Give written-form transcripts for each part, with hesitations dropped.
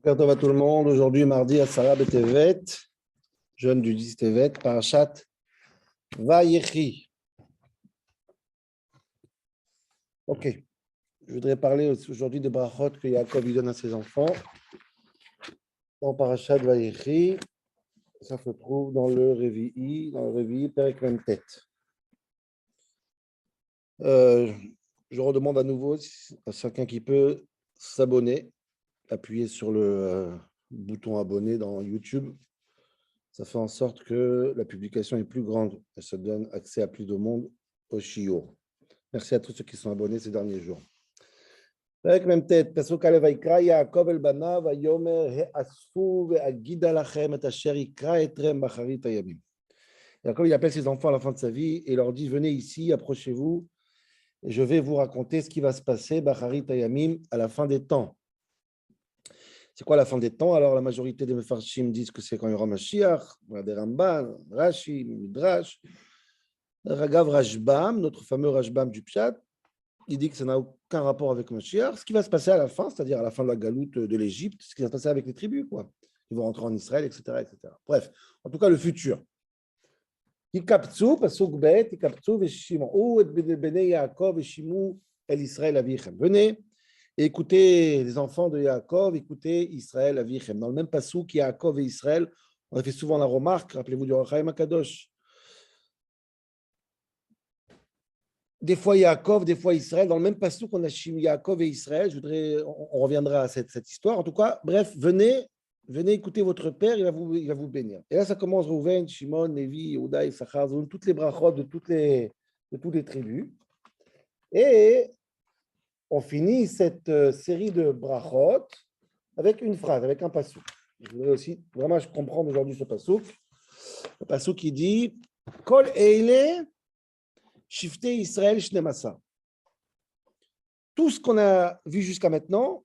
Bonjour à tout le monde. Aujourd'hui, mardi, à Sarah Betevet, jeune du 10 Tevet, Parashat Vayechi. Ok. Je voudrais parler aujourd'hui de brachot que Yaakov lui donne à ses enfants. Dans Parashat Vayechi, ça se trouve dans le Révi'i, Perek Memtet. Je redemande à nouveau à chacun qui peut s'abonner, appuyer sur le bouton abonner dans YouTube. Ça fait en sorte que la publication est plus grande et ça donne accès à plus de monde au shiur. Merci à tous ceux qui sont abonnés ces derniers jours. Perek Memtet, Pasuk Aleph Vayikra Yaakov el banav vayomer he'asfu ve'agida lachem et asher yikra etrem bacharit hayamim. Yaakov, il appelle ses enfants à la fin de sa vie et leur dit, venez ici, approchez-vous, et je vais vous raconter ce qui va se passer, bacharit hayamim, à la fin des temps. C'est quoi la fin des temps? Alors, la majorité des Mefarshim disent que c'est quand il y aura Mashiach, des Ramban, Rashi, Midrash. Ragav Rashbam, notre fameux Rashbam du Pshat, il dit que ça n'a aucun rapport avec Mashiach. Ce qui va se passer à la fin, c'est-à-dire à la fin de la galoute de l'Égypte, ce qui va se passer avec les tribus, quoi. Ils vont rentrer en Israël, etc., etc. Bref, en tout cas, le futur. Ikaptsu, pasuk bet, ikaptsu veshim'u et bnei Yaakov veshimu el Israël avichem. Venez. Et écoutez les enfants de Yaakov, écoutez Israël avichem. Dans le même passouk, Yaakov et Israël, on a fait souvent la remarque, rappelez-vous du Rachaim Akadosh. Des fois Yaakov, des fois Israël. Dans le même passouk, on a Yaakov et Israël. On reviendra à cette histoire. En tout cas, bref, venez écouter votre père, il va vous bénir. Et là, ça commence Rouven, Shimon, Lévi, Yehuda, Issachar, toutes les brachot de toutes les tribus. Et on finit cette série de brachot avec une phrase, avec un passouk. Je voudrais aussi vraiment comprendre aujourd'hui ce passouk. Le passouk qui dit Kol eile shiftei Israël shnemasa. Tout ce qu'on a vu jusqu'à maintenant,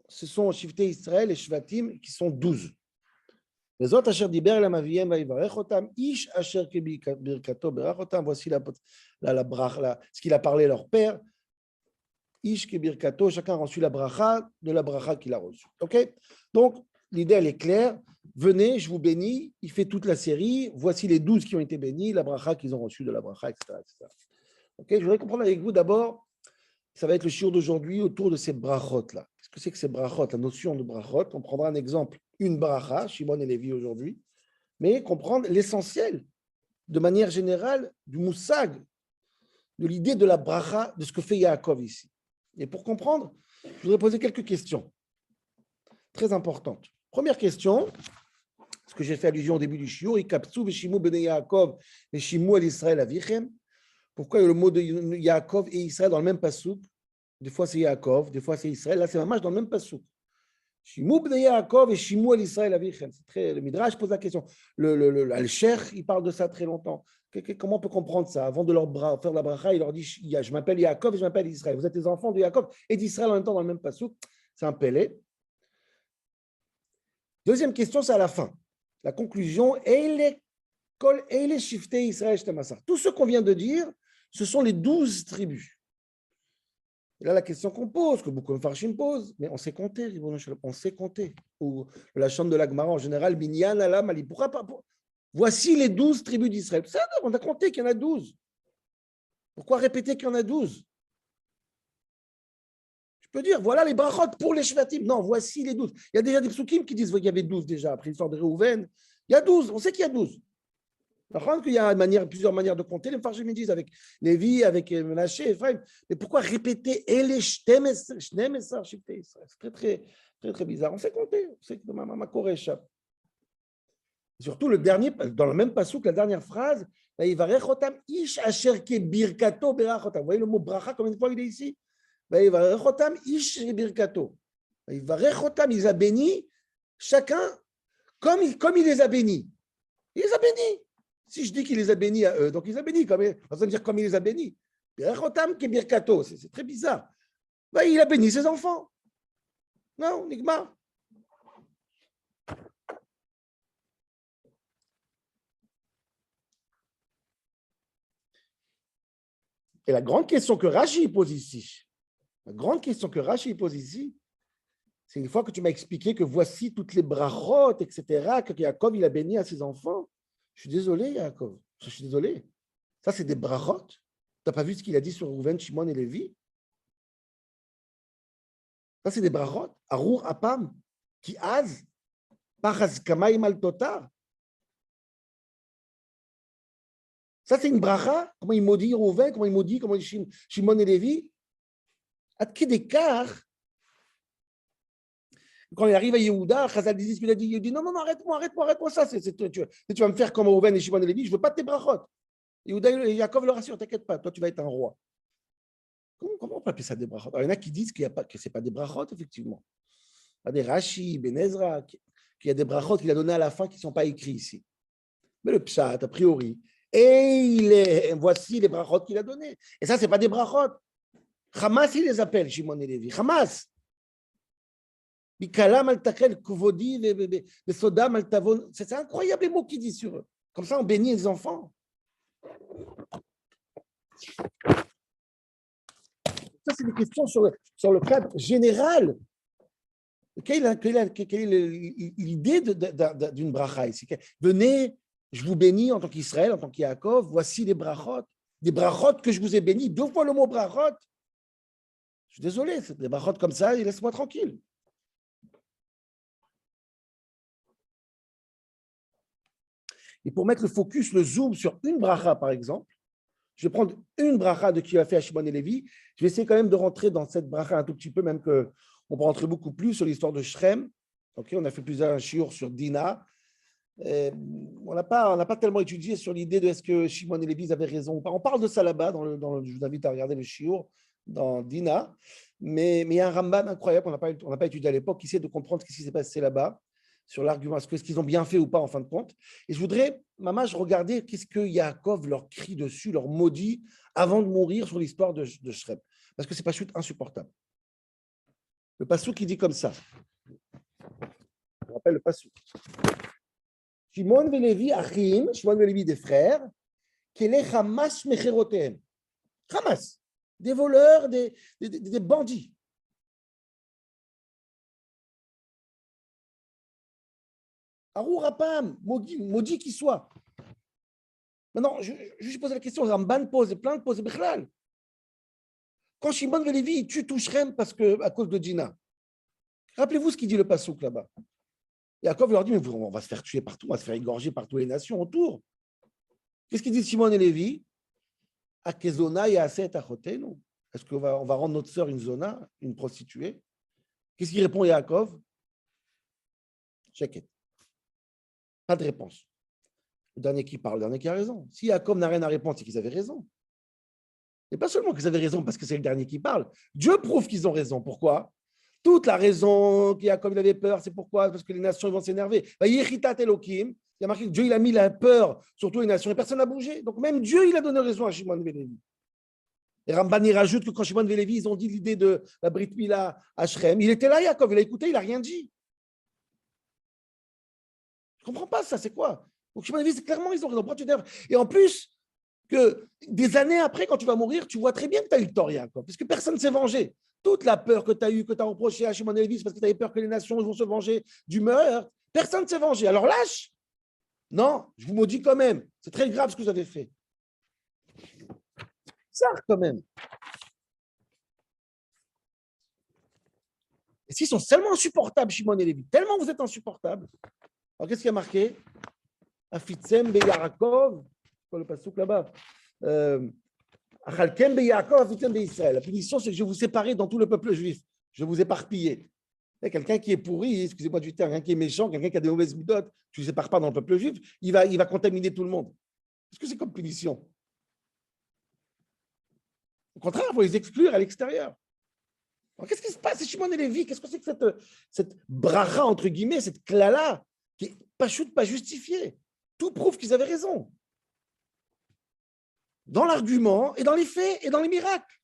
ce sont shiftei Israël et shvatim qui sont 12. Les autres, asher diber elam aviyem vayivarech otam, ish asher kebirkato berach otam. Voici ce qu'il a parlé à leur père. Ish kebirkato, chacun a reçu la bracha de la bracha qu'il a reçue. Ok? Donc, l'idée, elle est claire. Venez, je vous bénis. Il fait toute la série. Voici les 12 qui ont été bénis, la bracha qu'ils ont reçue de la bracha, etc., etc. Ok? Je voudrais comprendre avec vous d'abord, ça va être le shiur d'aujourd'hui autour de ces brachot-là. Qu'est-ce que c'est que ces brachot? La notion de brachot, on prendra un exemple, une bracha, Shimon et Lévi aujourd'hui, mais comprendre l'essentiel, de manière générale, du moussag, de l'idée de la bracha, de ce que fait Yaakov ici. Et pour comprendre, je voudrais poser quelques questions très importantes. Première question, ce que j'ai fait allusion au début du shiur, Ikapsu veshimu bnei Yaakov veshimu el Israël avichem. Pourquoi il y a le mot de Yaakov et Israël dans le même passouk? Des fois c'est Yaakov, des fois c'est Israël. Là c'est mamach dans le même passouk. Shimu bnei Yaakov veshimu el Israël avichem. Le Midrash pose la question. Le Sheikh, il parle de ça très longtemps. Comment on peut comprendre ça? Avant de leur faire la bracha, il leur dit je m'appelle Yaakov et je m'appelle Israël. Vous êtes les enfants de Yaakov et d'Israël en même temps dans le même passouk. C'est un pélé. Deuxième question, c'est à la fin. La conclusion, tout ce qu'on vient de dire, ce sont les 12 tribus. Et là, la question qu'on pose, que beaucoup de Farshim posent, mais on sait compter, on sait compter. Ou la chambre de l'Agmara en général, Binyan, Alam, Ali. Pourquoi pas? Voici les 12 tribus d'Israël. On a compté qu'il y en a 12. Pourquoi répéter qu'il y en a 12? Je peux dire, voilà les brachot pour les shvatim. Non, voici les 12. Il y a déjà des psukim qui disent qu'il y avait 12 déjà, après l'histoire de Réhouven. Il y a 12, on sait qu'il y a 12. Par qu'il y a plusieurs manières de compter. Les Farshim disent avec Lévi, avec Menaché, Ephraim. Mais pourquoi répéter c'est très, très, très, très bizarre. On sait compter. On sait que ma Koré échappe. Surtout le dernier, dans le même passouk, la dernière phrase, vous voyez le mot bracha, combien de fois il est ici? Il les a bénis, chacun comme il les a bénis. Il les a bénis. Si je dis qu'il les a bénis à eux, donc il les a bénis. On va dire comme il les a bénis. C'est très bizarre. Il a béni ses enfants. Non, Nigma. Et la grande question que Rashi pose ici, La grande question que Rashi pose ici, c'est une fois que tu m'as expliqué que voici toutes les brachot, etc., que Yaakov, il a béni à ses enfants. Je suis désolé, Yaakov. Je suis désolé. Ça, c'est des brachot. Tu n'as pas vu ce qu'il a dit sur Rouven, Shimon et Lévi? Ça, c'est des brachot. Arour apam, qui az, pachaz kamaim al totar. Ça, c'est une bracha. Comment il maudit Rouven, comment il dit Shimon et Lévi? À quel écart, quand il arrive à Yehuda, Chazal dit ce qu'il a dit. Il dit non, arrête-moi ça. Tu vas me faire comme Rouven et Shimon et Lévi. Je ne veux pas tes brachot. Yehuda et Yaakov le rassure, t'inquiète pas, toi tu vas être un roi. Comment on peut appeler ça des brachot? Alors, il y en a qui disent qu'il y a pas, que ce n'est pas des brachot, effectivement. Il y a des Rashi, Ben Ezra, qu'il y a des brachot qu'il a donné à la fin qui ne sont pas écrits ici. Mais le pshat, a priori, voici les brachot qu'il a donnés. Et ça, ce n'est pas des brachot. Hamas, il les appelle, Shimon et Lévi. Hamas. C'est incroyable les mots qu'il dit sur eux. Comme ça, on bénit les enfants. Ça, c'est des questions sur le cadre général. Quelle est l'idée d'une bracha ici? Venez, je vous bénis en tant qu'Israël, en tant qu'Yaakov, voici les brachot. Des brachot que je vous ai bénis, 2 fois le mot brachot. Je suis désolé, c'est des brachot comme ça, laisse-moi tranquille. Et pour mettre le focus, le zoom sur une bracha, par exemple, je vais prendre une bracha de qui a fait à Shimon et Lévi. Je vais essayer quand même de rentrer dans cette bracha un tout petit peu, même qu'on peut rentrer beaucoup plus sur l'histoire de Shrem. Okay, on a fait plusieurs shiur sur Dina. On n'a pas tellement étudié sur l'idée de est-ce que Shimon et Lévi avaient raison ou pas. On parle de ça là-bas, je vous invite à regarder le shiur dans Dina. Mais il y a un Ramban incroyable qu'on n'a pas étudié à l'époque qui essaie de comprendre ce qui s'est passé là-bas, sur l'argument, est-ce qu'ils ont bien fait ou pas en fin de compte. Et je voudrais, Mamash, regarder qu'est-ce que Yaakov leur crie dessus, leur maudit, avant de mourir sur l'histoire de Shrem. Parce que c'est pas chute insupportable. Le passouk qui dit comme ça. Je rappelle le passouk. Shimon et Lévi, Achim, Shimon et Lévi, des frères, Kele Hamas Mecherotem. Hamas, des voleurs, des bandits. Arour Apam, maudit qu'il soit. Maintenant, je pose la question, Ramban pose, plein de poses, Bechlal. Quand Shimon et Lévi tuent tout Shrem à cause de Dina, rappelez-vous ce qu'il dit le passouk là-bas. Yaakov leur dit, mais on va se faire tuer partout, on va se faire égorger par toutes les nations autour. Qu'est-ce qu'il dit Shimon et Lévi? Akezona yaset achotenu. Est-ce qu'on va rendre notre sœur une zona, une prostituée? Qu'est-ce qu'il répond Yaakov? Check. Pas de réponse. Le dernier qui parle, le dernier qui a raison. Si Yaakov n'a rien à répondre, c'est qu'ils avaient raison. Et pas seulement qu'ils avaient raison parce que c'est le dernier qui parle. Dieu prouve qu'ils ont raison. Pourquoi? Toute la raison qu'il y a comme il avait peur, c'est pourquoi? Parce que les nations vont s'énerver. Il y a marqué que Dieu il a mis la peur sur toutes les nations et personne n'a bougé. Donc même Dieu il a donné raison à Shimon et Lévi. Et Ramban il rajoute que quand Shimon et Lévi ils ont dit l'idée de la Brit Mila à Shrem, il était là, Yaakov, il a écouté, il n'a rien dit. Je ne comprends pas ça, c'est quoi? Donc Shimon et Lévi, c'est clairement ils ont raison. Et en plus, que des années après, quand tu vas mourir, tu vois très bien que tu as eu le tort, Yaakov, parce que personne ne s'est vengé. Toute la peur que tu as eue, que tu as reproché à Shimon et Lévi, parce que tu avais peur que les nations vont se venger du meurtre, personne ne s'est vengé. Alors lâche. Non, je vous maudis quand même. C'est très grave ce que vous avez fait. Ça, quand même. Et s'ils sont tellement insupportables, Shimon et Lévi, tellement vous êtes insupportables, alors qu'est-ce qu'il y a marqué? Afitzem Beyarakov, c'est quoi le passouk là-bas? La punition, c'est que je vous séparer dans tout le peuple juif. Je vous éparpiller. Quelqu'un qui est pourri, excusez-moi du terme, quelqu'un qui est méchant, quelqu'un qui a des mauvaises méthodes, tu ne sépares pas dans le peuple juif, il va contaminer tout le monde. Qu'est-ce que c'est comme punition? Au contraire, il faut les exclure à l'extérieur. Alors, qu'est-ce qui se passe, Shimon et Lévi? Qu'est-ce que c'est que cette bracha, entre guillemets, cette klala, qui n'est pas justifiée? Tout prouve qu'ils avaient raison. Dans l'argument, et dans les faits, et dans les miracles.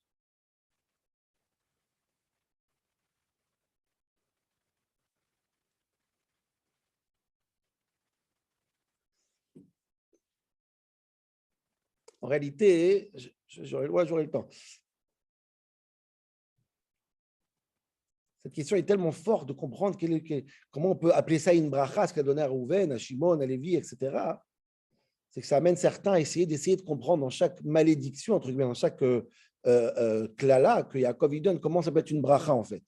En réalité, j'aurai le temps. Cette question est tellement forte de comprendre comment on peut appeler ça une bracha, ce qu'a donné à Rouven, à Shimon, à Lévi, etc. C'est que ça amène certains à essayer de comprendre dans chaque malédiction, entre guillemets, dans chaque klala que Yaakov il donne, comment ça peut être une bracha en fait.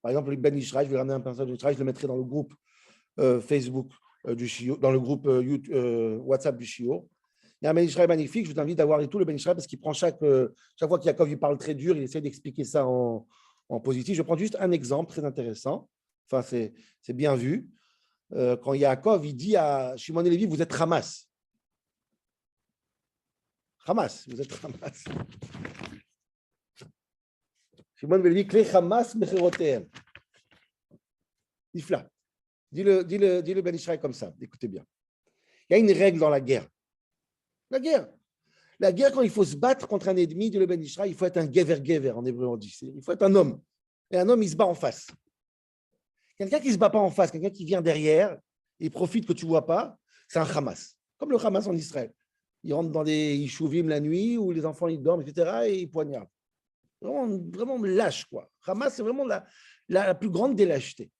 Par exemple, le Ben Ishraï, je vais ramener un personnage de Ishraï, je le mettrai dans le groupe Facebook du Shio, dans le groupe WhatsApp du Shio. Il y a un Ben Ishraï magnifique, je vous invite à voir tout le Ben Ishraï parce qu'il prend chaque fois qu'Yaakov il parle très dur, il essaie d'expliquer ça en positif. Je prends juste un exemple très intéressant. Enfin, c'est bien vu. Quand Yaakov il dit à Shimon et Lévi, vous êtes Hamas. Hamas, vous êtes Hamas. Shimon et Lévi, Klei Hamas mecherotehem. Nifla. Dis-le Ben Ishraï comme ça, écoutez bien. Il y a une règle dans la guerre. La guerre, quand il faut se battre contre un ennemi, dit le Ben Ishraï, il faut être un gever en hébreu on dit. Il faut être un homme. Et un homme, il se bat en face. Quelqu'un qui ne se bat pas en face, quelqu'un qui vient derrière, il profite que tu ne vois pas, c'est un Hamas. Comme le Hamas en Israël. Il rentre dans des Yishuvim la nuit où les enfants ils dorment, etc. et ils poignardent. Vraiment lâche, quoi. Hamas, c'est vraiment la plus grande des lâchetés.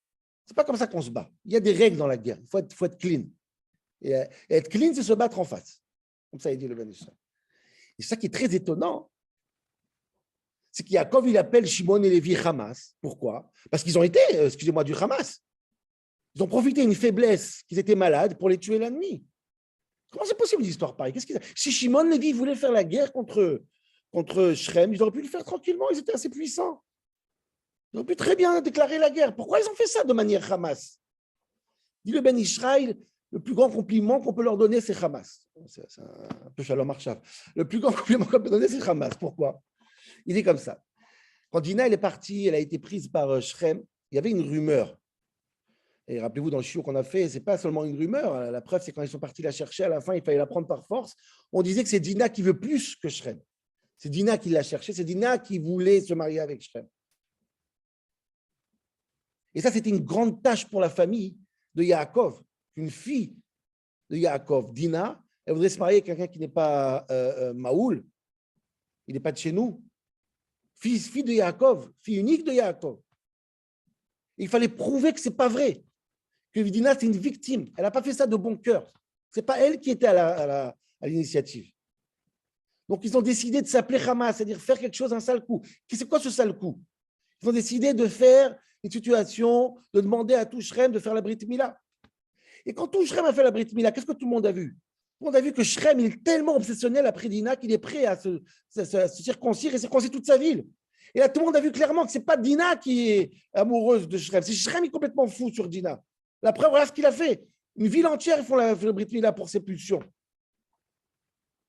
Ce n'est pas comme ça qu'on se bat. Il y a des règles dans la guerre. Il faut être clean. Et être clean, c'est se battre en face. Comme ça, il dit le Ben Ishraï. Et ça qui est très étonnant, c'est qu'Yaakov, il appelle Shimon et Lévi Hamas. Pourquoi? Parce qu'ils ont été, excusez-moi, du Hamas. Ils ont profité d'une faiblesse, qu'ils étaient malades, pour les tuer la nuit. Comment c'est possible une histoire pareille? Si Shimon et Lévi voulaient faire la guerre contre Shrem, ils auraient pu le faire tranquillement, ils étaient assez puissants. Ils auraient pu très bien déclarer la guerre. Pourquoi ils ont fait ça de manière Hamas? Dit le Ben Ishraï, le plus grand compliment qu'on peut leur donner, c'est Hamas. C'est un peu Shalom Arshav. Le plus grand compliment qu'on peut donner, c'est Hamas. Pourquoi? Il est comme ça. Quand Dina elle est partie, elle a été prise par Shrem, il y avait une rumeur. Et rappelez-vous, dans le chiot qu'on a fait, ce n'est pas seulement une rumeur. La preuve, c'est quand ils sont partis la chercher, à la fin, il fallait la prendre par force. On disait que c'est Dina qui veut plus que Shrem. C'est Dina qui l'a cherché, c'est Dina qui voulait se marier avec Shrem. Et ça, c'était une grande tâche pour la famille de Yaakov. Une fille de Yaakov, Dina, elle voudrait se marier avec quelqu'un qui n'est pas Maoul, il n'est pas de chez nous. Fille de Yaakov, fille unique de Yaakov. Il fallait prouver que ce n'est pas vrai, que Dina, c'est une victime. Elle n'a pas fait ça de bon cœur. Ce n'est pas elle qui était à l'initiative. Donc, ils ont décidé de s'appeler Hamas, c'est-à-dire faire quelque chose, un sale coup. C'est quoi ce sale coup? Ils ont décidé de faire une situation, de demander à tout Shrem de faire la Brit Mila. Et quand tout Shrem a fait la Brit Mila, qu'est-ce que tout le monde a vu? Tout le monde a vu que Shrem il est tellement obsessionnel après Dina qu'il est prêt à se circoncire et circoncire toute sa ville. Et là, tout le monde a vu clairement que ce n'est pas Dina qui est amoureuse de Shrem, c'est Shrem qui est complètement fou sur Dina. La preuve, voilà ce qu'il a fait. Une ville entière, ils font la Brit Mila pour ses pulsions.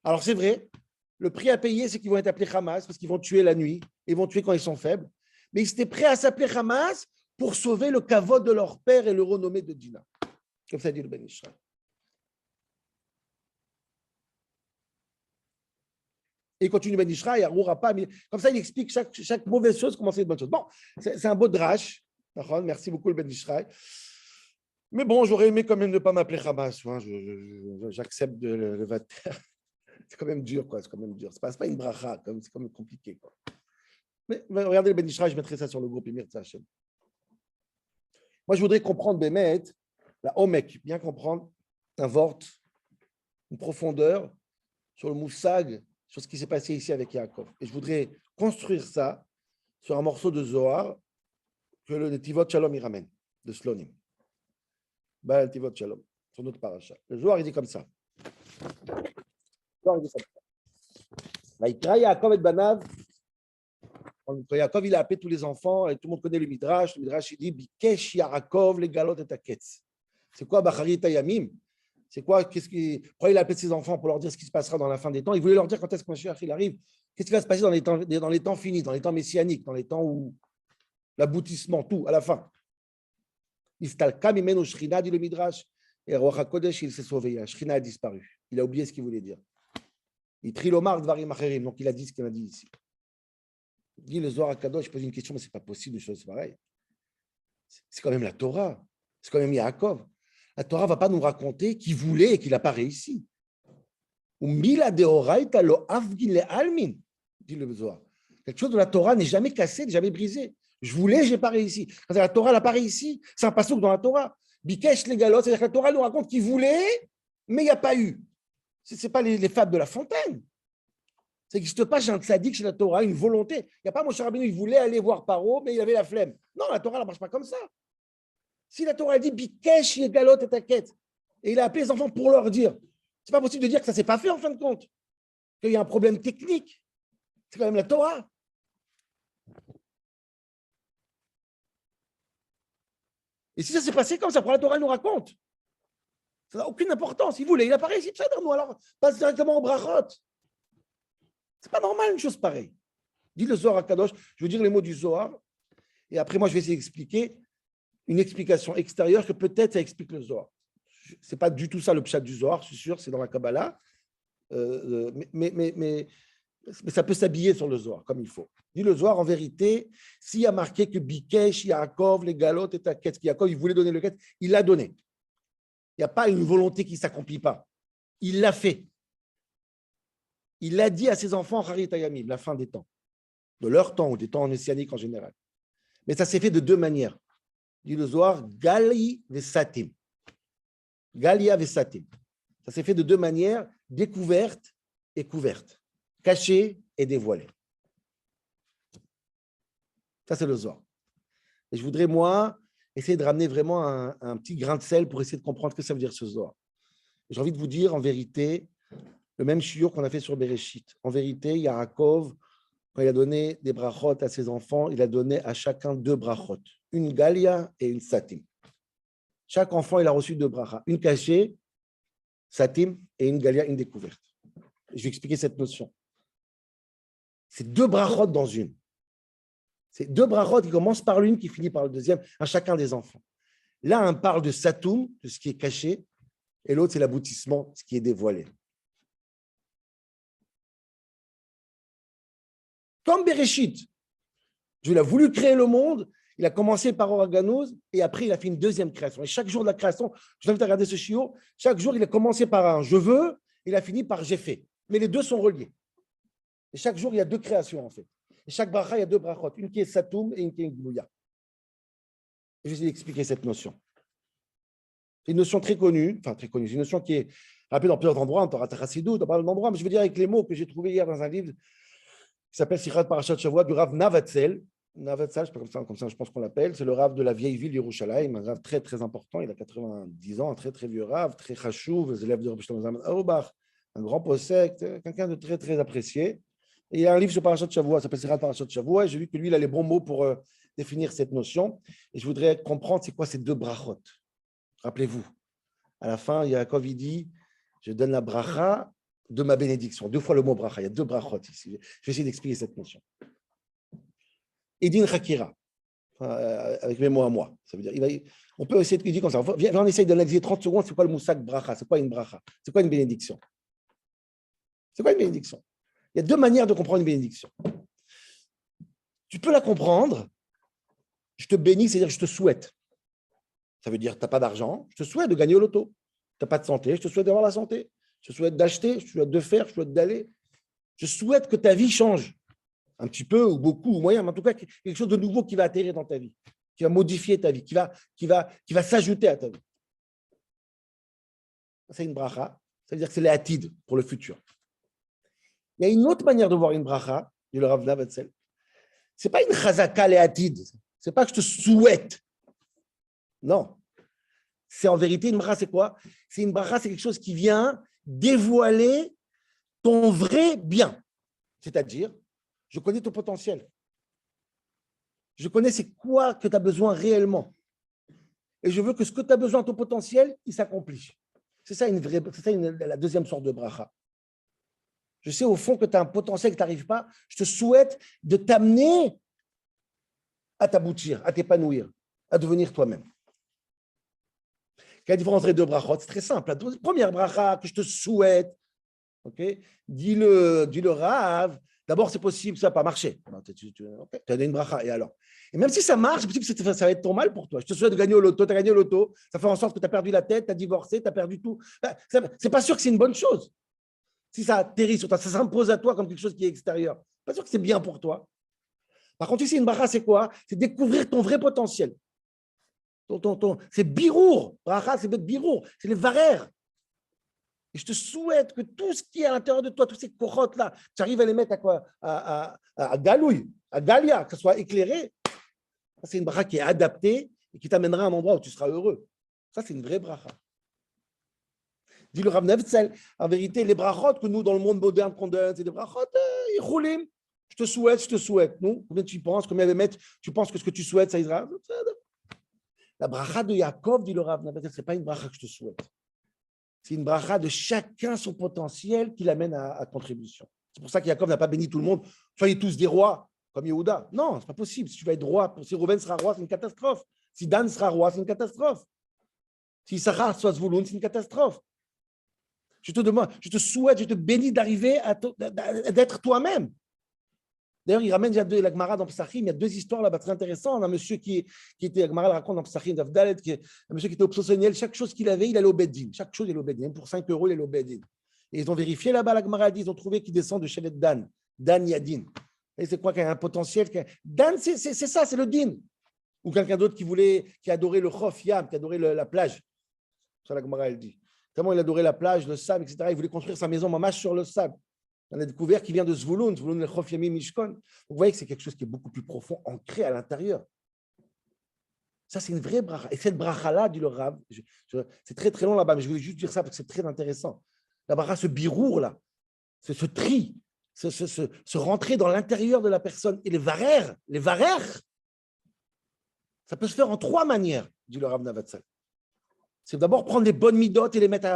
Alors c'est vrai, le prix à payer, c'est qu'ils vont être appelés Hamas parce qu'ils vont tuer la nuit, ils vont tuer quand ils sont faibles. Mais ils étaient prêts à s'appeler Hamas pour sauver le kavod de leur père et le renommée de Dina. Comme ça dit le Ben Ishraï. Et il continue Ben Ishraï, comme ça il explique chaque mauvaise chose, comment c'est une bonne chose. Bon, c'est un beau drache. Merci beaucoup le Ben Ishraï. Mais bon, j'aurais aimé quand même ne pas m'appeler Hamas. Hein. J'accepte le vater. C'est quand même dur, quoi. C'est quand même dur. C'est pas une bracha, c'est quand même compliqué, quoi. Mais regardez le Ben Ishraï, je mettrai ça sur le groupe Emir Tzahachem. Moi, je voudrais comprendre Bémet, la Omek, bien comprendre un vort, une profondeur sur le moussag, sur ce qui s'est passé ici avec Yaakov. Et je voudrais construire ça sur un morceau de Zohar que le Netivot Shalom y ramène, de Slonim. Baal Netivot Shalom, sur notre paracha. Le Zohar, il dit comme ça. Quand Yaakov et Banav, quand Yaakov il a appelé tous les enfants, et tout le monde connaît le Midrash il dit Bikesh Yaakov les galot et aketz. C'est quoi Bacharit Yamim? C'est quoi, pourquoi il a appelé ses enfants pour leur dire ce qui se passera dans la fin des temps? Il voulait leur dire quand est-ce que Mashiach il arrive. Qu'est-ce qui va se passer dans les temps finis, dans les temps messianiques, dans les temps où l'aboutissement, tout, à la fin. Istalka mimenu Shrina, dit le Midrash, et Ruach HaKodesh, il s'est sauvé. La Shrina a disparu. Il a oublié ce qu'il voulait dire. Il trilomar dvarim acherim, donc il a dit ce qu'il a dit ici. Il dit le Zohar HaKadosh, je pose une question, mais ce n'est pas possible une chose pareille. C'est quand même la Torah, c'est quand même Yaakov. La Torah ne va pas nous raconter qu'il voulait et qu'il n'a pas réussi. Ou mila deoraita lo avgin le almin, dit le Zohar. Quelque chose de la Torah n'est jamais cassé, n'est jamais brisé. Je voulais, je n'ai pas réussi. Quand la Torah n'a pas réussi, c'est un passouk dans la Torah. Bikesh les galotes, c'est-à-dire que la Torah nous raconte qu'il voulait, mais il n'y a pas eu. Ce n'est pas les fables de La Fontaine. Ça n'existe pas chez un tzaddik, chez la Torah, une volonté. Il n'y a pas Moshe Rabbeinu, il voulait aller voir Paro, mais il avait la flemme. Non, la Torah ne marche pas comme ça. Si la Torah dit Bikesh les galotes et t'inquiète, et il a appelé les enfants pour leur dire, c'est pas possible de dire que ça ne s'est pas fait en fin de compte, qu'il y a un problème technique. C'est quand même la Torah. Et si ça s'est passé comme ça, pour la Torah nous raconte, ça n'a aucune importance. Il voulait, il a pas réussi. Nous, alors, passe directement au brachot. C'est pas normal une chose pareille. Dit le Zohar à Kadosh, je veux dire les mots du Zohar, et après moi je vais essayer d'expliquer une explication extérieure que peut-être ça explique le Zohar. C'est pas du tout ça le pshat du Zohar, je suis sûr, c'est dans la Kabbalah, mais ça peut s'habiller sur le Zohar comme il faut. Dit le Zohar, en vérité, s'il y a marqué que Bikesh, Yaakov, les galotes et Taket, Yaakov, il voulait donner le quête, il l'a donné. Il n'y a pas une volonté qui ne s'accomplit pas. Il l'a fait. Il l'a dit à ses enfants, Harit Ayamim, la fin des temps, de leur temps ou des temps messianiques en général. Mais ça s'est fait de deux manières. Dit le Zohar, Gali Vesatim. Galia Vesatim. Ça s'est fait de deux manières, découverte et couverte, cachée et dévoilée. Ça, c'est le Zohar. Et je voudrais, moi, essayer de ramener vraiment un petit grain de sel pour essayer de comprendre ce que ça veut dire ce Zohar. J'ai envie de vous dire, en vérité, le même shiur qu'on a fait sur Bereshit. En vérité, Yaakov, quand il a donné des brachot à ses enfants, il a donné à chacun deux brachot, une galia et une satim. Chaque enfant, il a reçu deux brachas, une cachée, satim, et une galia, une découverte. Je vais expliquer cette notion. C'est deux brachot dans une. C'est deux brachot qui commencent par l'une, qui finit par le deuxième, à chacun des enfants. Là, on parle de satum, de ce qui est caché, et l'autre, c'est l'aboutissement, ce qui est dévoilé. Comme Bereshit, Dieu a voulu créer le monde, il a commencé par Organoz et après il a fait une deuxième création. Et chaque jour de la création, je vous invite à regarder ce chiot, chaque jour il a commencé par un je veux, et il a fini par j'ai fait. Mais les deux sont reliés. Et chaque jour il y a deux créations en fait. Et chaque bracha, il y a deux brachot, une qui est Satoum et une qui est Glouya. Je vais essayer d'expliquer cette notion. C'est une notion très connue, c'est une notion qui est rappelée dans plusieurs endroits, dans Torah Chassidut, dans pas mal d'endroits, mais je veux dire avec les mots que j'ai trouvés hier dans un livre qui s'appelle Sichat Parashat Shavua du Rav Navatzel. Navatzel, je sais pas comme ça, je pense qu'on l'appelle. C'est le Rav de la vieille ville d'Yerushalayim, un Rav très, très important. Il a 90 ans, un très, très vieux Rav, très chachouv, les élèves de Rabbi Shlomo Zalman Auerbach, un grand possèque, quelqu'un de très, très apprécié. Et il y a un livre sur Parashat Shavua, ça s'appelle Sichat Parashat Shavua, et j'ai vu que lui, il a les bons mots pour définir cette notion. Et je voudrais comprendre c'est quoi ces deux brachot. Rappelez-vous, à la fin, Yaakov, il dit, je donne la bracha de ma bénédiction. Deux fois le mot bracha. Il y a deux brachot ici. Je vais essayer d'expliquer cette notion. Edin Chakira, avec mes mots à moi. Ça veut dire, on peut essayer de dire comme ça. Viens, on essaye d'analyser 30 secondes. C'est quoi le moussak bracha? C'est quoi une bracha? C'est quoi une bénédiction? C'est quoi une bénédiction? Il y a deux manières de comprendre une bénédiction. Tu peux la comprendre. Je te bénis, c'est-à-dire je te souhaite. Ça veut dire tu n'as pas d'argent. Je te souhaite de gagner au loto. Tu n'as pas de santé. Je te souhaite d'avoir la santé. Je souhaite d'acheter, je souhaite de faire, je souhaite d'aller. Je souhaite que ta vie change. Un petit peu, ou beaucoup, ou moyen, mais en tout cas, quelque chose de nouveau qui va atterrir dans ta vie, qui va modifier ta vie, qui va s'ajouter à ta vie. C'est une bracha. Ça veut dire que c'est l'atid pour le futur. Il y a une autre manière de voir une bracha, dit le Rav Navatzel. Ce n'est pas une chazaka l'atid. Ce n'est pas que je te souhaite. Non. C'est en vérité une bracha, c'est quoi? C'est une bracha, c'est quelque chose qui vient dévoiler ton vrai bien. C'est-à-dire, je connais ton potentiel. Je connais c'est quoi que tu as besoin réellement. Et je veux que ce que tu as besoin, ton potentiel, il s'accomplisse. C'est ça, la deuxième sorte de bracha. Je sais au fond que tu as un potentiel que tu n'arrives pas. Je te souhaite de t'amener à t'aboutir, à t'épanouir, à devenir toi-même. Quelle est la différence entre les deux brachot? C'est très simple. La première bracha que je te souhaite, okay, dis-le Rav. D'abord, c'est possible, ça n'a pas marché. Tu as donné une bracha, et alors? Et même si ça marche, c'est possible que ça va être trop mal pour toi. Je te souhaite de gagner au loto, tu as gagné au loto, ça fait en sorte que tu as perdu la tête, tu as divorcé, tu as perdu tout. C'est pas sûr que c'est une bonne chose. Si ça atterrit sur toi, ça s'impose à toi comme quelque chose qui est extérieur. Pas sûr que c'est bien pour toi. Par contre, ici, une bracha, c'est quoi? C'est découvrir ton vrai potentiel. C'est birour. Bracha, c'est birour. C'est les varères. Et je te souhaite que tout ce qui est à l'intérieur de toi, tous ces corottes-là, tu arrives à les mettre à quoi? À Galouille, à Galia, que ce soit éclairé. Ça, c'est une bracha qui est adaptée et qui t'amènera à un endroit où tu seras heureux. Ça, c'est une vraie bracha. Dit le Rav Nevtzel, en vérité, les brachot que nous, dans le monde moderne, qu'on donne, c'est des brachot, ils roulent. Je te souhaite. Non? Combien tu penses? Combien de mètres tu penses que ce que tu souhaites, ça ira? La bracha de Yaakov, dit le Rav Nevtzel, ce n'est pas une bracha que je te souhaite. C'est une bracha de chacun son potentiel qui l'amène à contribution. C'est pour ça que Yaakov n'a pas béni tout le monde. Soyez tous des rois, comme Yehuda. Non, ce n'est pas possible. Si tu vas être roi, si Reuven sera roi, c'est une catastrophe. Si Dan sera roi, c'est une catastrophe. Si Issachar soit Zvouloun, c'est une catastrophe. Je te demande, je te souhaite, je te bénis d'arriver d'être toi-même. D'ailleurs, il ramène la Gemara dans Psachim. Il y a deux histoires là-bas très intéressantes. Un monsieur qui était, la Gemara le raconte dans Psachim, d'Avdalet, un monsieur qui était obsessionnel. Chaque chose qu'il avait, il allait au Beddin. Chaque chose, il allait au Beddin. Même pour 5 euros, il allait au Beddin. Et ils ont vérifié là-bas, la Gemara dit, ils ont trouvé qu'il descend de Shevet Dan. Dan Yadin. Et c'est quoi qu'il y a un potentiel? Dan, c'est ça, c'est le din. Ou quelqu'un d'autre qui adorait le Chof Yam, qui adorait la plage. Ça, la Gemara, elle dit. Tellement il adorait la plage, le sable, etc. Il voulait construire sa maison mamash sur le sable. On a découvert qu'il vient de Zvouloun, le Chof Yamim Mishkon. Vous voyez que c'est quelque chose qui est beaucoup plus profond, ancré à l'intérieur. Ça, c'est une vraie bracha. Et cette bracha-là, dit le Rav, c'est très très long là-bas, mais je voulais juste dire ça parce que c'est très intéressant. La bracha, ce birour-là, ce tri, ce rentrer dans l'intérieur de la personne. Et les varères, ça peut se faire en 3 manières, dit le Rav Navatsal. C'est d'abord prendre les bonnes midotes et les mettre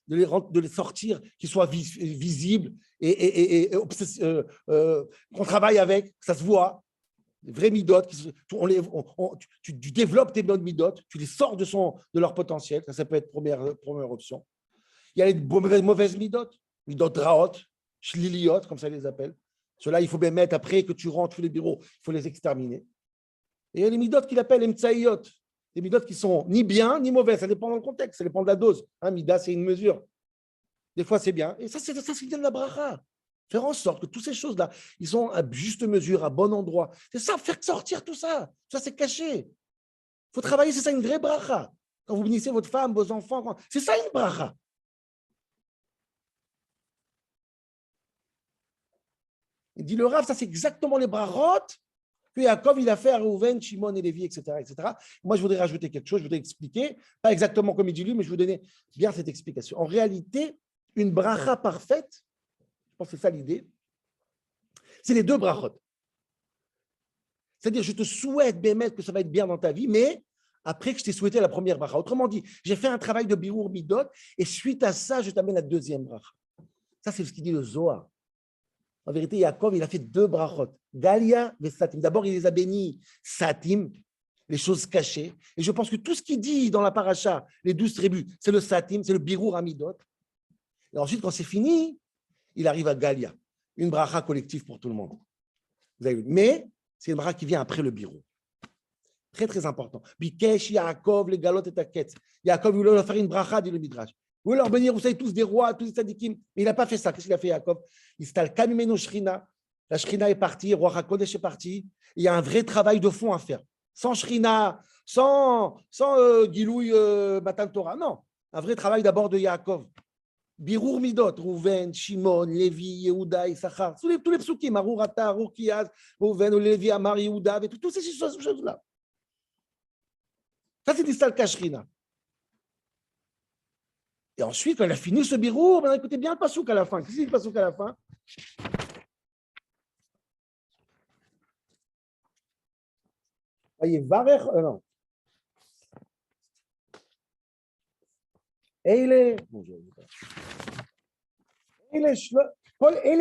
de les sortir, qu'ils soient visibles et qu'on travaille avec, que ça se voit. Les vraies midotes, tu développes tes bonnes midotes, tu les sors de leur potentiel. Ça peut être première option. Il y a les mauvaises midotes raot, shliliot, comme ça ils les appellent. Ceux-là, il faut bien mettre après que tu rentres tous les bureaux, il faut les exterminer. Et il y a les midotes qu'il appelle les mtsaïot. Des midotes qui sont ni bien ni mauvais, ça dépend du contexte, ça dépend de la dose. Mida, c'est une mesure. Des fois, c'est bien. Et ça, c'est de la bracha. Faire en sorte que toutes ces choses-là, ils sont à juste mesure, à bon endroit. C'est ça, faire sortir tout ça. Ça, c'est caché. Il faut travailler, c'est ça une vraie bracha. Quand vous bénissez votre femme, vos enfants, c'est ça une bracha. Il dit le Rav, ça, c'est exactement les brachot que Yaakov, il a fait à Reuven, Shimon et Lévi, etc., etc. Moi, je voudrais rajouter quelque chose, je voudrais expliquer, pas exactement comme il dit lui, mais je vais vous donner bien cette explication. En réalité, une bracha parfaite, je pense que c'est ça l'idée, c'est les 2 brachot. C'est-à-dire, je te souhaite, Bémet, que ça va être bien dans ta vie, mais après que je t'ai souhaité la première bracha. Autrement dit, j'ai fait un travail de birour midot, et suite à ça, je t'amène la deuxième bracha. Ça, c'est ce qu'il dit le Zohar. En vérité, Yaakov, il a fait 2 brachot. Galia et Satim. D'abord, il les a bénis, Satim, les choses cachées. Et je pense que tout ce qu'il dit dans la paracha, les 12 tribus, c'est le Satim, c'est le Birour Amidot. Et ensuite, quand c'est fini, il arrive à Galia, une bracha collective pour tout le monde. Vous avez vu. Mais c'est une bracha qui vient après le Birour. Très, très important. Bikesh, Yaakov, les galotes et taquettes. Yaakov, il voulait leur faire une bracha, dit le Midrash. Vous voulez leur bénir, vous savez, tous des rois, tous des tzadikim. Mais il n'a pas fait ça. Qu'est-ce qu'il a fait, Yaakov? Il s'est kamimeno shrina. La shrina est partie, roi HaKodesh est parti. Il y a un vrai travail de fond à faire. Sans shrina, sans gilouï Matan Torah. Non. Un vrai travail d'abord de Yaakov. Birour midot, Rouven, Shimon, Lévi, Yehuda, Issachar. Tous les psukim, Arur Ata, Arur Kiyaz, Rouven, Lévi, Amar, Yehuda, avec toutes ces choses-là. Ça, c'est l'istalka shrina. Et ensuite, quand elle a fini ce birour, ben, écoutez bien le pasouk à la fin. Qu'est-ce qu'il dit le pasouk à la fin? Voyez, varer, non. Et les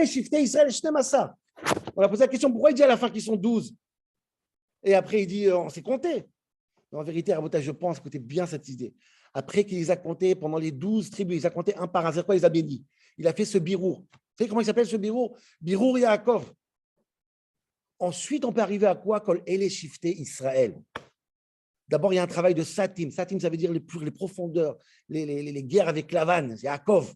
shifté Israël, Shnemasa. On a posé la question, pourquoi il dit à la fin qu'ils sont 12? Et après, il dit, on s'est compté. Mais en vérité, Rabotage, je pense, écoutez bien cette idée. Après qu'il les a comptés pendant les 12 tribus, il les a comptés un par un. C'est quoi, il les a bénis. Il a fait ce birour. Vous savez comment il s'appelle ce birour? Birour Yaakov. Ensuite, on peut arriver à quoi? Kol ele shifté Israël. D'abord, il y a un travail de Satim. Satim, ça veut dire les profondeurs, les guerres avec Lavan, c'est Yaakov.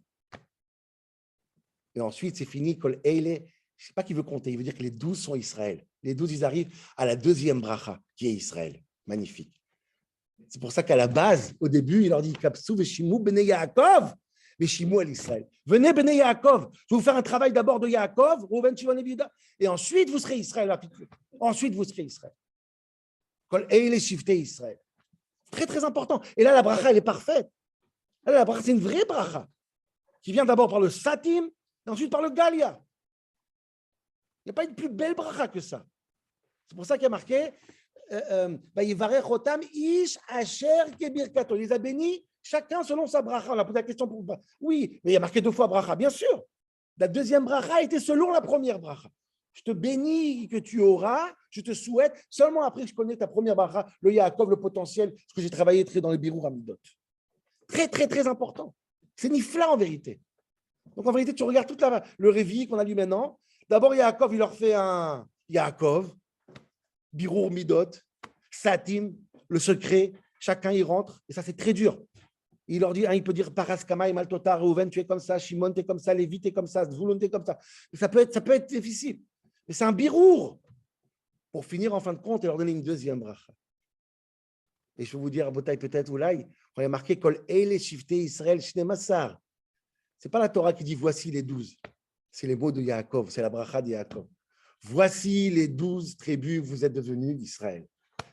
Et ensuite, c'est fini. Kol ele, je ne sais pas qui veut compter, il veut dire que les 12 sont Israël. Les 12, ils arrivent à la deuxième bracha, qui est Israël. Magnifique. C'est pour ça qu'à la base, au début, il leur dit Kapsou Veshimu Bene Yaakov, Veshimu El Israël. Venez, Bene Yaakov. Je vais vous faire un travail d'abord de Yaakov, Rouven, Shimon et Yehuda, et ensuite vous serez Israël. Ensuite, vous serez Israël. Kol Eile Shiftei Israël. Très, très important. Et là, la bracha, elle est parfaite. Là, la bracha, c'est une vraie bracha qui vient d'abord par le Satim et ensuite par le Galia. Il n'y a pas une plus belle bracha que ça. C'est pour ça qu'il y a marqué Vayivarech Otam Ish Asher Kebirkato. Il les a bénis, chacun selon sa bracha. On a posé la question pour. Oui, mais il y a marqué 2 fois bracha, bien sûr. La deuxième bracha était selon la première bracha. Je te bénis que tu auras, je te souhaite, seulement après que je connais ta première bracha, le Yaakov, le potentiel, parce que j'ai travaillé très dans les Birour Amidot. Très, très, très important. C'est nifla en vérité. Donc en vérité, tu regardes tout le réveil qu'on a lu maintenant. D'abord, Yaakov, il leur fait un Yaakov, Birour Midot, Satim, le secret, chacun y rentre, et ça c'est très dur. Il leur dit, il peut dire Paraskama et Maltota, Reuven, tu es comme ça, Shimon, tu es comme ça, Lévi, tu es comme ça, Zvulun, tu es comme ça. Ça peut être difficile. Mais c'est un birour. Pour finir, en fin de compte, et leur donner une deuxième bracha. Et je vais vous dire, à Botaï, peut-être, ou là, on a marqué Kol Eile Shiftei Israël Shnemassar. Ce n'est pas la Torah qui dit voici les 12. C'est les mots de Yaakov, c'est la bracha de Yaakov. Voici les 12 tribus, vous êtes devenus Israël.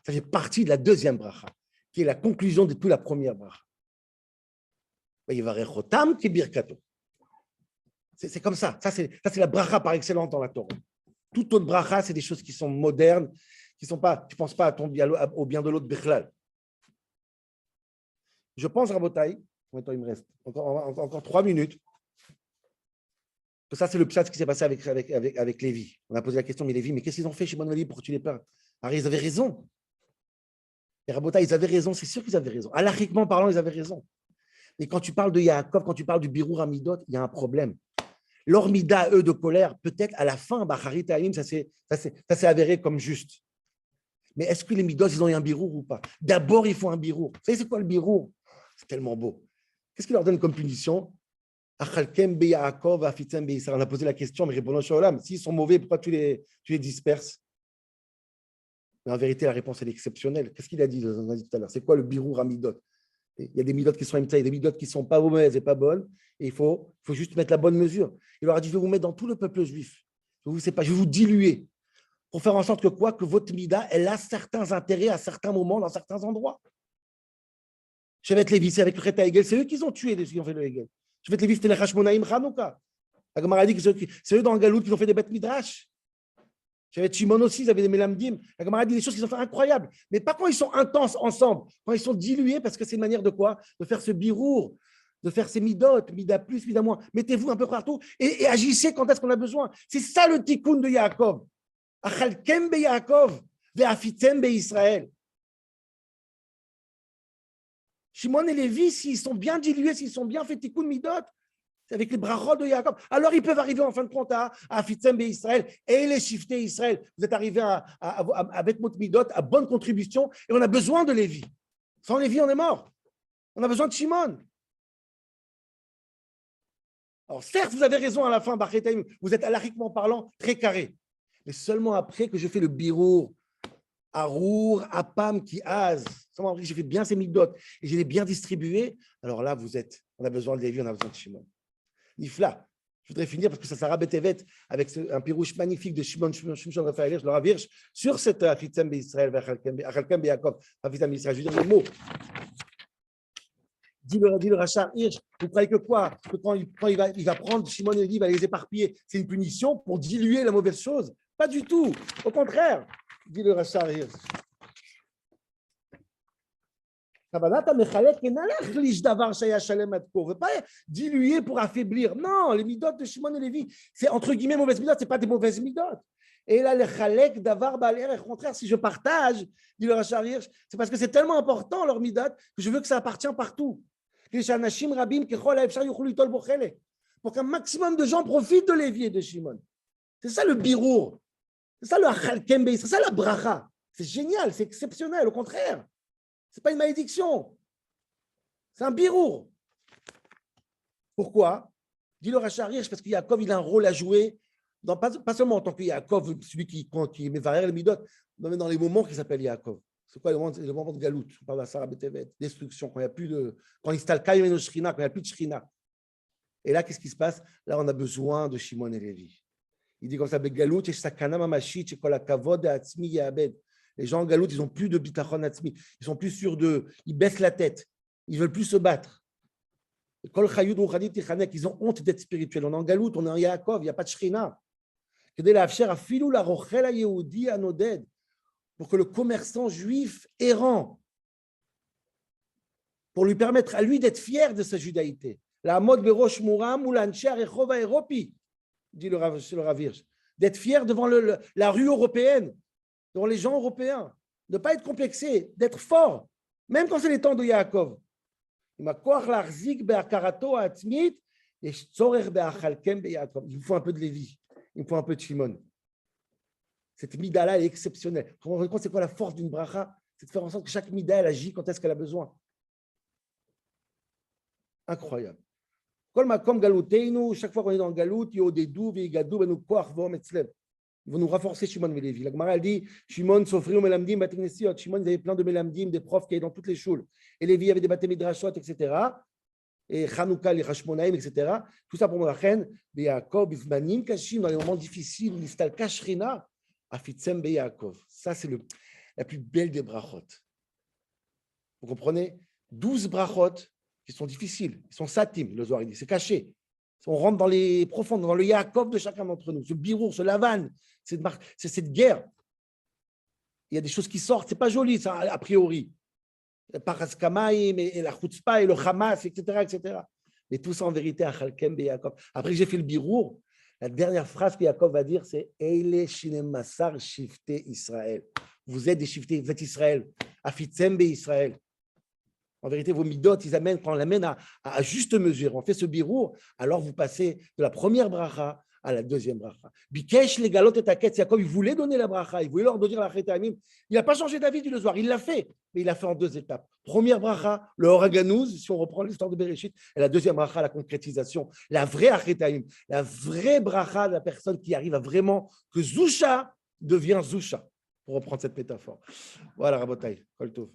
Ça fait partie de la deuxième bracha, qui est la conclusion de toute la première bracha. C'est comme ça. Ça, c'est la bracha par excellence dans la Torah. Toute autre bracha, c'est des choses qui sont modernes, qui sont pas, tu ne penses pas au bien de l'autre Bechlal. Je pense, Rabotai, combien de temps il me reste encore 3 minutes. Que ça, c'est le pshat qui s'est passé avec Lévi. On a posé la question, mais Lévi, mais qu'est-ce qu'ils ont fait chez Lévi pour tuer les peurs? Alors, ils avaient raison. Et Rabotai, ils avaient raison, c'est sûr qu'ils avaient raison. Halachiquement parlant, ils avaient raison. Mais quand tu parles de Yaakov, quand tu parles du Birour Amidot, il y a un problème. Leur mida, eux, de colère, peut-être à la fin, Bacharit Haïm, ça s'est avéré comme juste. Mais est-ce que les midos, ils ont eu un birour ou pas? D'abord, il faut un birour. Vous savez, c'est quoi le birour? C'est tellement beau. Qu'est-ce qu'il leur donne comme punition? On a posé la question, mais répondons sur l'âme. S'ils sont mauvais, pourquoi tu les disperses? Mais en vérité, la réponse, elle est exceptionnelle. Qu'est-ce qu'il a dit tout à l'heure? C'est quoi le birour à midot? Il y a des midotes qui sont imtaï, des midotes qui ne sont pas mauvaises et pas bonnes. Et il faut juste mettre la bonne mesure. Il leur a dit, je vais vous mettre dans tout le peuple juif. Je vais vous diluer. Pour faire en sorte que quoi? Que votre mida, elle a certains intérêts à certains moments, dans certains endroits. Chevet Lévi, c'est avec le Chet Hegel, c'est eux qui ont tué ceux qui ont fait le Hegel. Chevet Lévi, c'était les Hashmonaïm Chanouka. La Gemara a dit que c'est eux dans le Galout qui ont fait des bêtes midrash. Chevet Shimon aussi, ils avaient des Melamdim. La Gemara a dit des choses qui sont incroyables. Mais pas quand ils sont intenses ensemble, quand ils sont dilués, parce que c'est une manière de quoi? De faire ce birour, de faire ces midot, mida plus, mida moins. Mettez-vous un peu partout et agissez quand est-ce qu'on a besoin. C'est ça le tikkun de Yaakov. Achalkem be Yaakov, ve'afitem be Israël. Shimon et Lévi, s'ils sont bien dilués, s'ils sont bien fait tikkun midot, c'est avec les brachot de Yaakov, alors ils peuvent arriver en fin de compte à afitem be Israël et les shifter Israël. Vous êtes arrivés avec votre midot à bonne contribution et on a besoin de Lévi. Sans Lévi, on est mort. On a besoin de Shimon. Alors certes, vous avez raison à la fin, vous êtes halachiquement parlant très carré. Mais seulement après que je fais le birour, Arour, Apam, qui az, seulement après que j'ai fait bien ces midot et je l'ai bien distribué, alors là, on a besoin de Lévi, on a besoin de Shimon. Nifla. Je voudrais finir parce que ça sera Betevet avec un pirouche magnifique de Shimon Raphaël Hirsch, le Rav Hirsch, sur cette Afitzem Israël, Achalkem Be'Yakov, Afitzem Israël. Je veux dire le mot. Dit le Rachar Hirsch, vous croyez que quoi? Que quand il va prendre Shimon et Lévi, il va les éparpiller, c'est une punition pour diluer la mauvaise chose? Pas du tout. Au contraire, dit le Rachar Hirsch. On ne veut pas diluer pour affaiblir. Non, les midot de Shimon et Lévi, c'est entre guillemets mauvaises midot, ce n'est pas des mauvaises midot. Et là, le chalek d'avar baler, au contraire, si je partage, dit le Rachar Hirsch, c'est parce que c'est tellement important leur midot que je veux que ça appartient partout. Pour qu'un maximum de gens profitent de Lévi et de Shimon. C'est ça le birour. C'est ça le achalkem be'Israël. C'est ça la bracha. C'est génial, c'est exceptionnel, au contraire. Ce n'est pas une malédiction. C'est un birour. Pourquoi? Dit le Rachar Hirsch, parce que Yaakov, il a un rôle à jouer pas seulement en tant que Yaakov, celui qui met varier les midot, mais dans les moments qui s'appellent Yaakov. C'est quoi le moment de Galout? On parle de Sarah Betevet, destruction, quand il n'y a plus de. Quand il s'installe Kaïm Shrina, quand il n'y a plus de Shrina. Et là, qu'est-ce qui se passe? Là, on a besoin de Shimon et Lévi. Il dit comme ça, Galout, Sakana Mamashit, Shekola Kavod, Atzmi Yaabed. Les gens en Galout, ils n'ont plus de bitachon Atzmi. Ils sont plus sûrs d'eux. Ils baissent la tête. Ils ne veulent plus se battre. Kol Chayud Ruchani Tichanek, ils ont honte d'être spirituels. On est en Galout, on est en Yaakov, il n'y a pas de Shrina. Pour que le commerçant juif errant, pour lui permettre à lui d'être fier de sa judaïté. La mode Berosh Muram ou l'Ancher Echova Europi, dit le Rav Hirsch, d'être fier devant la rue européenne, devant les gens européens, de ne pas être complexé, d'être fort, même quand c'est les temps de Yaakov. Il vous faut un peu de Lévi, il me faut un peu de Shimon. Cette mida-là est exceptionnelle. Vous vous rendez compte, c'est quoi la force d'une bracha? C'est de faire en sorte que chaque mida, elle agit quand est-ce qu'elle a besoin. Incroyable. Comme Galouteinu, chaque fois qu'on est dans le Galout, il y a des douves, il y a des douves, ils vont nous renforcer Shimon et Lévi. La Gemara, elle dit Shimon, Sofri, Melamdim, Batinesiot. Shimon, il y avait plein de Melamdim, des profs qui étaient dans toutes les choules. Et Lévi, il y avait des Baté Midrashot, etc. Et Chanukah, les Hashmonaïm, etc. Tout ça pour Morachen, Be'Yaakov, Bifmanim, Kashim, dans les moments difficiles, l'Istal Kashrina. Afitzem Be'Yaakov. Ça, c'est la plus belle des brachot. Vous comprenez? 12 brachot qui sont difficiles. Ils sont satim, le Zohar dit. C'est caché. On rentre dans les profondes, dans le Yaakov de chacun d'entre nous. Ce birour, ce lavan, c'est cette guerre. Il y a des choses qui sortent. C'est pas joli, ça, a priori. Le Paraskamaïm et la Chutzpah et le Hamas, etc., etc. Mais tout ça, en vérité, Achalkem Be'Yaakov. Après que j'ai fait le birour, la dernière phrase que Yaakov va dire, c'est Eile Shinem Masar Shifte Israël. Vous êtes des shiftés, vous êtes Israël. Afitzem Israël. En vérité, vos midot, quand on l'amène à juste mesure, on fait ce birour, alors vous passez de la première bracha à la deuxième bracha. Bikesh les galot et taket, Yaakov, il voulait donner la bracha, il voulait leur donner la chétamim. Il n'a pas changé d'avis du soir, il l'a fait, mais il l'a fait en deux étapes. Première bracha, le oraganouz, si on reprend l'histoire de Bereshit, et la deuxième bracha, la concrétisation, la vraie achétamim, la vraie bracha de la personne qui arrive à vraiment que Zusha devient Zusha, pour reprendre cette métaphore. Voilà, Rabotai, Kol Tov.